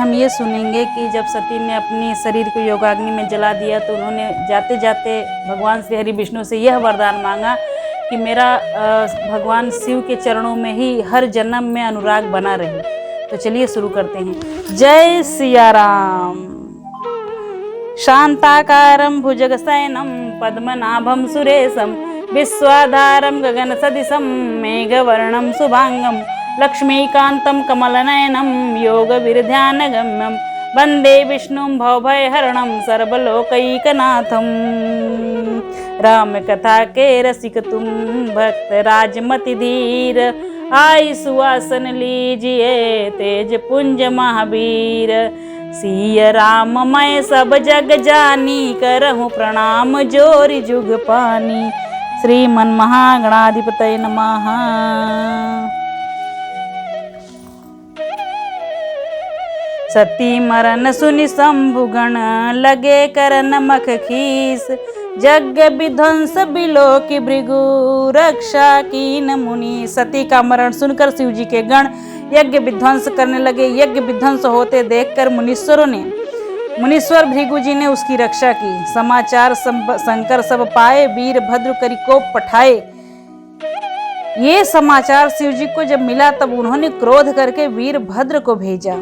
हम ये सुनेंगे कि जब सती ने अपनी शरीर को योगाग्नि में जला दिया तो उन्होंने जाते जाते भगवान श्री हरि विष्णु से यह वरदान मांगा कि मेरा भगवान शिव के चरणों में ही हर जन्म में अनुराग बना रहे। तो चलिए शुरू करते हैं। जय सिया राम। शांताकारं भुजगशयनं पद्मनाभं सुरेशं विश्वाधारं गगन सदिशं मेघवर्णं शुभांगं लक्ष्मीकान्तं कमलनयनं योगविरध्यानगम्यं वन्दे विष्णुं भवभयहरणं सर्वलोकैकनाथं। रामकथा के रसिक तुम भक्त राजमति धीर, आई सुवासन लीजिए तेज पुंज महावीर। सिया राम मैं सब जग जानी, करहूँ प्रणाम जोरि जुग पानी। श्रीमन महागणाधिपतये नमः। सती मरन सुनि शंभुगण, लगे करन मख खीस। यज्ञ विध्वंस बिलो की भृगु, रक्षा कीन मुनि। सती का मरण सुनकर शिव जी के गण यज्ञ विध्वंस करने लगे। यज्ञ विध्वंस होते देखकर मुनीश्वर भृगु जी ने उसकी रक्षा की। समाचार शंकर सब पाए, वीरभद्र करि कोप पठाए। ये समाचार शिव जी को जब मिला तब उन्होंने क्रोध करके वीरभद्र को भेजा।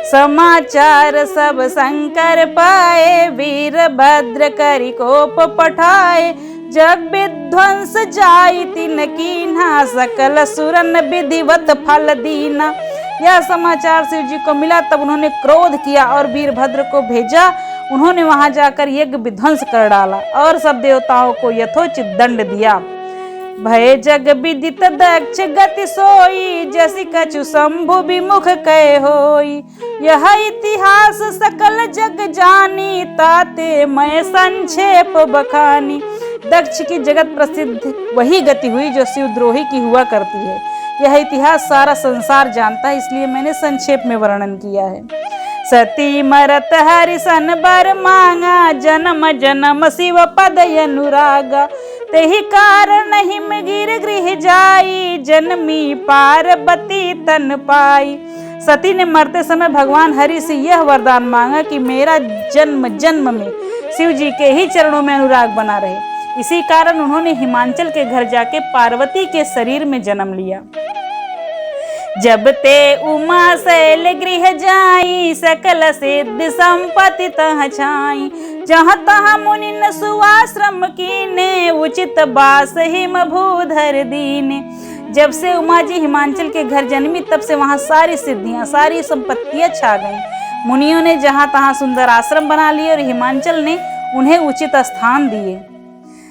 समाचार सब शंकर पाए, वीरभद्र करि कोप पठाए। जग विध्वंस जाई तिन कीन्हा, सकल सुरन विधिवत फल दीना। यह समाचार शिव जी को मिला तब उन्होंने क्रोध किया और वीरभद्र को भेजा। उन्होंने वहां जाकर यज्ञ विध्वंस कर डाला और सब देवताओं को यथोचित दंड दिया। भय जग विदित दक्ष गति सोई, जसि कछु शंभु विमुख कहे होई। यह इतिहास सकल जग जानी, ताते मैं संक्षेप बखानी। दक्ष की जगत प्रसिद्ध वही गति हुई जो शिवद्रोही की हुआ करती है। यह इतिहास सारा संसार जानता है, इसलिए मैंने संक्षेप में वर्णन किया है। सती मरत हरिसन बर मांगा, जन्म जन्म शिव पद अनुरागा। तेहि कारण हिम गिर गृह जाई, जन्मी पार्वती तन पाई। सती ने मरते समय भगवान हरि से यह वरदान मांगा कि मेरा जन्म जन्म में शिव जी के ही चरणों में अनुराग बना रहे। इसी कारण उन्होंने हिमाचल के घर जाके पार्वती के शरीर में जन्म लिया। जब ते उमा शैल गृह जाई, सकल सिद्ध संपत्ति तह छाई। जहाँ तहाँ मुनि न सुआश्रम कीने, उचित बास हिम भूधर दीने। जब से उमा जी हिमाचल के घर जन्मी तब से वहाँ सारी सिद्धियाँ सारी संपत्तियाँ छा गईं। मुनियों ने जहाँ तहाँ सुंदर आश्रम बना लिए और हिमाचल ने उन्हें उचित स्थान दिए।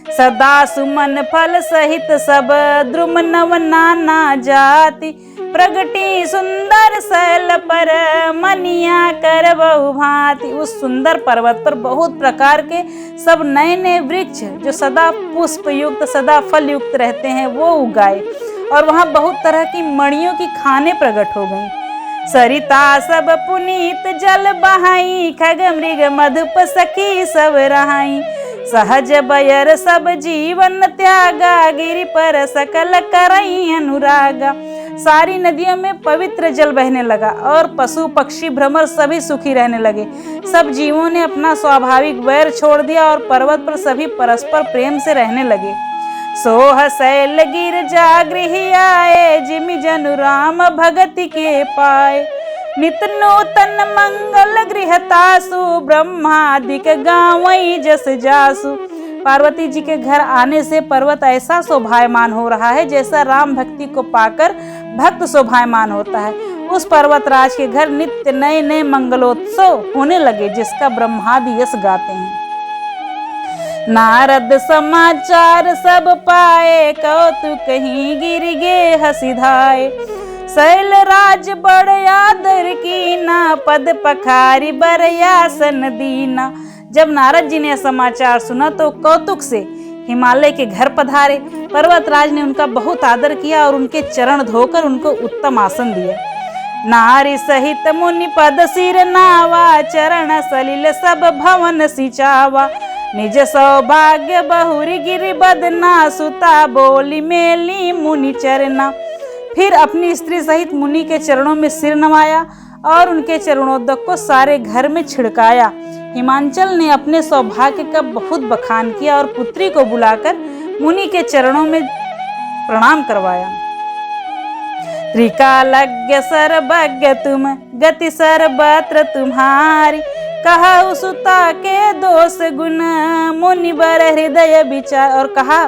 सदा सुमन फल सहित सब द्रुम नव नाना जाति। प्रगटी सुंदर शैल पर मनिया कर बहु भांति। उस सुंदर पर्वत पर बहुत प्रकार के सब नए नए वृक्ष जो सदा पुष्प युक्त सदा फल युक्त रहते हैं वो उगाए और वहाँ बहुत तरह की मणियों की खाने प्रकट हो गईं। सरिता सब पुनीत जल बहाई, खग मृग मधुप सखी सब रहाई। सहज बयर सब जीवन त्यागा, गिरि पर सकल करई अनुरागा। सारी नदियों में पवित्र जल बहने लगा और पशु पक्षी भ्रमर सभी सुखी रहने लगे। सब जीवों ने अपना स्वाभाविक वैर छोड़ दिया और पर्वत पर सभी परस्पर प्रेम से रहने लगे। सोह शैल गिर जा गृह आए, जिमि जनु राम भगति के पाए। नित नूतन मंगल गृह तासु, ब्रह्मादिक गावई जस जासु। पार्वती जी के घर आने से पर्वत ऐसा शोभायमान हो रहा है जैसा राम भक्ति को पाकर भक्त शोभायमान होता है। उस पर्वतराज के घर नित्य नए नए मंगलोत्सव होने लगे जिसका ब्रह्मादि यश गाते हैं। नारद समाचार सब पाए, कौतुक कहीं गिर गे हसी धाए। शैल राज बड़ आदर कीना, पद पखारी बर आसन दीना। जब नारद जी ने समाचार सुना तो कौतुक से हिमालय के घर पधारे। पर्वतराज ने उनका बहुत आदर किया और उनके चरण धोकर उनको उत्तम आसन दिया। नारी सहित मुनि पद सिर नावा, चरण सलिल सब भवन सिचावा। निज सौभाग्य बहुरी गिरि बदना, सुता बोली मेली मुनि चरना। फिर अपनी स्त्री सहित मुनि के चरणों में सिर नवाया और उनके चरणोदक को सारे घर में छिड़काया। हिमांचल ने अपने सौभाग्य का बहुत बखान किया और पुत्री को बुलाकर मुनि के चरणों में प्रणाम करवाया। त्रिकालज्ञ सर्वज्ञ तुम, गति सर्वत्र तुम्हारी, कहा सुता के दोष गुण, मुनिवर हृदय विचार। और कहा,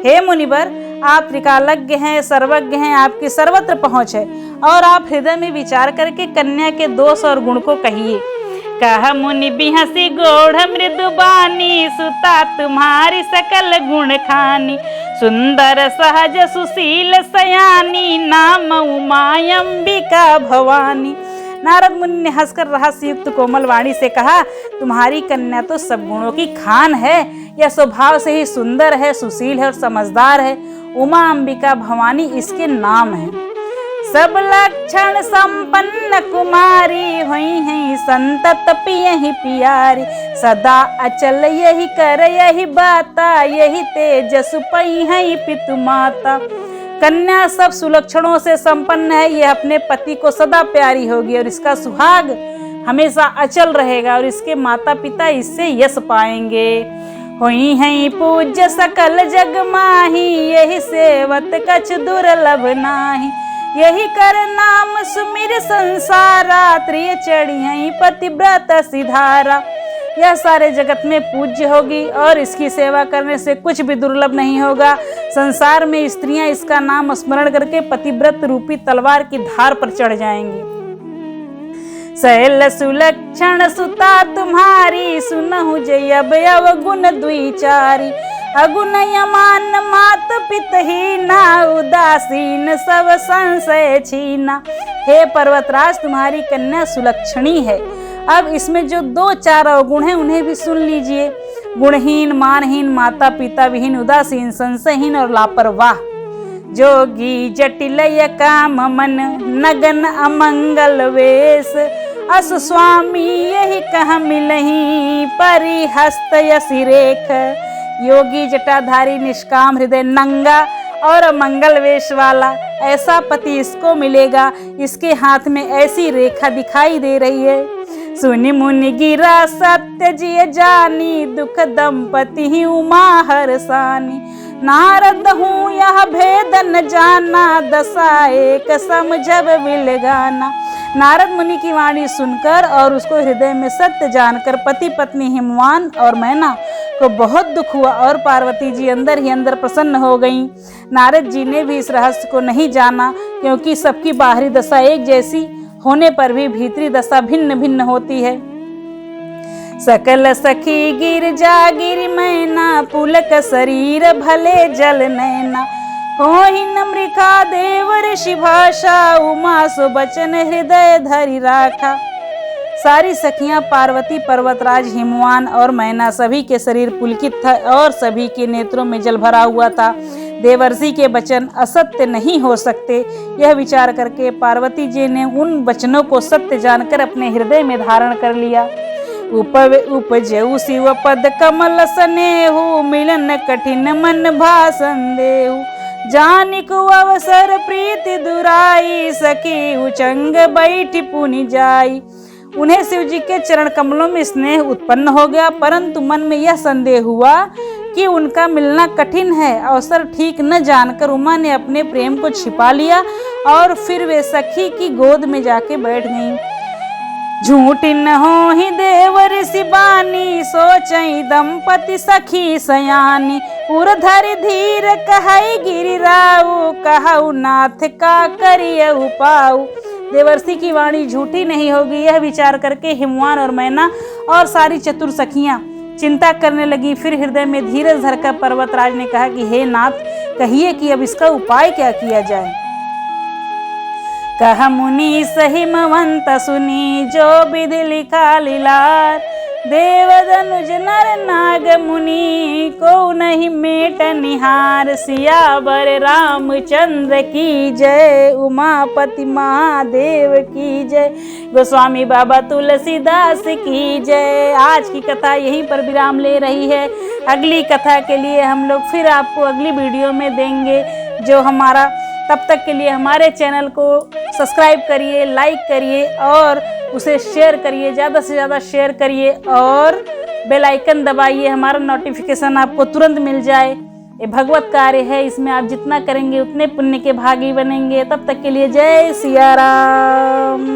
हे मुनिवर, आप त्रिकालज्ञ हैं, सर्वज्ञ हैं, आपकी सर्वत्र पहुँच है और आप हृदय में विचार करके कन्या के दोष और गुण को कहिए। कह मुनि बिहसी गौढ़ मृदु बानी, सुता तुम्हारी सकल गुण खानी, सुंदर सहज सुशील सयानी, नाम उमा अंबिका भवानी। नारद मुनि ने हंसकर रहस्य युक्त कोमल वाणी से कहा, तुम्हारी कन्या तो सब गुणों की खान है। यह स्वभाव से ही सुंदर है, सुशील है और समझदार है। उमा अंबिका भवानी इसके नाम है। सब लक्षण संपन्न कुमारी, हुई है संतत पियहि पियारी, सदा अचल यही कर यही बाता, यही तेजस पई है पितु माता। कन्या सब सुलक्षणों से संपन्न है, यह अपने पति को सदा प्यारी होगी और इसका सुहाग हमेशा अचल रहेगा और इसके माता पिता इससे यश पाएंगे। हुई है पूज्य सकल जग माही, यही सेवत कछ दुर्लभ नाही, यही कर नाम सुमिर संसारा, त्रिय चढ़ी पतिव्रत सिधारा। यह सारे जगत में पूज्य होगी और इसकी सेवा करने से कुछ भी दुर्लभ नहीं होगा। संसार में स्त्रियां इसका नाम स्मरण करके पतिव्रत रूपी तलवार की धार पर चढ़ जाएंगी। शैल सुलक्षण सुता तुम्हारी, सुनहु जय अवयव गुण द्विचारी, अगुण यमान मात पितहीना, उदासीन सब संशय छीना। हे पर्वतराज, तुम्हारी कन्या सुलक्षणी है। अब इसमें जो 2-4 अवगुण हैं उन्हें भी सुन लीजिए। गुणहीन, मानहीन, माता पिता विहीन, उदासीन, संशयहीन और लापरवाह, जोगी जटिल काम मन, नगन अमंगल वेश, अस स्वामी यही कह मिलही, परिहस्त यसी रेख। योगी जटाधारी, निष्काम हृदय, नंगा और मंगल वेश वाला, ऐसा पति इसको मिलेगा। इसके हाथ में ऐसी रेखा दिखाई दे रही है। सुनि मुनि गिरा सत्य जिय जानी, दुख दंपति ही उमा हरसानी, नारद हूँ यह भेद न जाना, दशा एक समझब विलगाना। नारद मुनि की वाणी सुनकर और उसको हृदय में सत्य जानकर पति पत्नी हिमवान और मैना को बहुत दुख हुआ और पार्वती जी अंदर ही अंदर प्रसन्न हो गईं। नारद जी ने भी इस रहस्य को नहीं जाना, क्योंकि सबकी बाहरी दशा एक जैसी होने पर भी भीतरी दशा भिन्न भिन्न होती है। सकल सखी गिरजा गिर मैना, पुलक शरीर भले जल नैना, होहि नम्रिका देव ऋषि भाषा, उमा सो बचन हृदय धरि राखा। सारी सखियां पार्वती, पर्वतराज, हिमवान और मैना सभी के शरीर पुलकित था और सभी के नेत्रों में जल भरा हुआ था। देवर्षि के वचन असत्य नहीं हो सकते, यह विचार करके पार्वती जी ने उन वचनों को सत्य जानकर अपने हृदय में धारण कर लिया। उपजऊ शिव पद कमल स्नेहु, मिलन कठिन मन भाषण देहु, जानिक अवसर प्रीति दुराई, सखी उचंग बैठी पुनि जाई। उन्हें शिव जी के चरण कमलों में स्नेह उत्पन्न हो गया, परंतु मन में यह संदेह हुआ कि उनका मिलना कठिन है। अवसर ठीक न जानकर उमा ने अपने प्रेम को छिपा लिया और फिर वे सखी की गोद में जाके बैठ गईं। झूठ न हो ही देव ऋषि बानी, सोचई दंपति सखी सयानी, उर्धर धीर कहई गिरिराऊ, कहऊ नाथ का करियऊ पाऊ। देवर्षि की वाणी झूठी नहीं होगी, यह विचार करके हिमवान और मैना और सारी चतुर सखियां चिंता करने लगी। फिर हृदय में धीरज धरकर पर्वतराज ने कहा कि हे नाथ, कहिए कि अब इसका उपाय क्या किया जाए। कह मुनि सहिमवंत सुनी, जो विधि लिखा लीलार, देवदनुज नर नाग मुनि, को नहीं मेट निहार। सियावर रामचंद्र की जय, उमापति महादेव की जय, गोस्वामी बाबा तुलसीदास की जय। आज की कथा यहीं पर विराम ले रही है। अगली कथा के लिए हम लोग फिर आपको अगली वीडियो में देंगे। जो हमारा तब तक के लिए हमारे चैनल को सब्सक्राइब करिए, लाइक करिए और उसे शेयर करिए, ज़्यादा से ज़्यादा शेयर करिए और बेल आइकन दबाइए, हमारा नोटिफिकेशन आपको तुरंत मिल जाए। ये भगवत कार्य है, इसमें आप जितना करेंगे उतने पुण्य के भागी बनेंगे। तब तक के लिए जय सिया राम।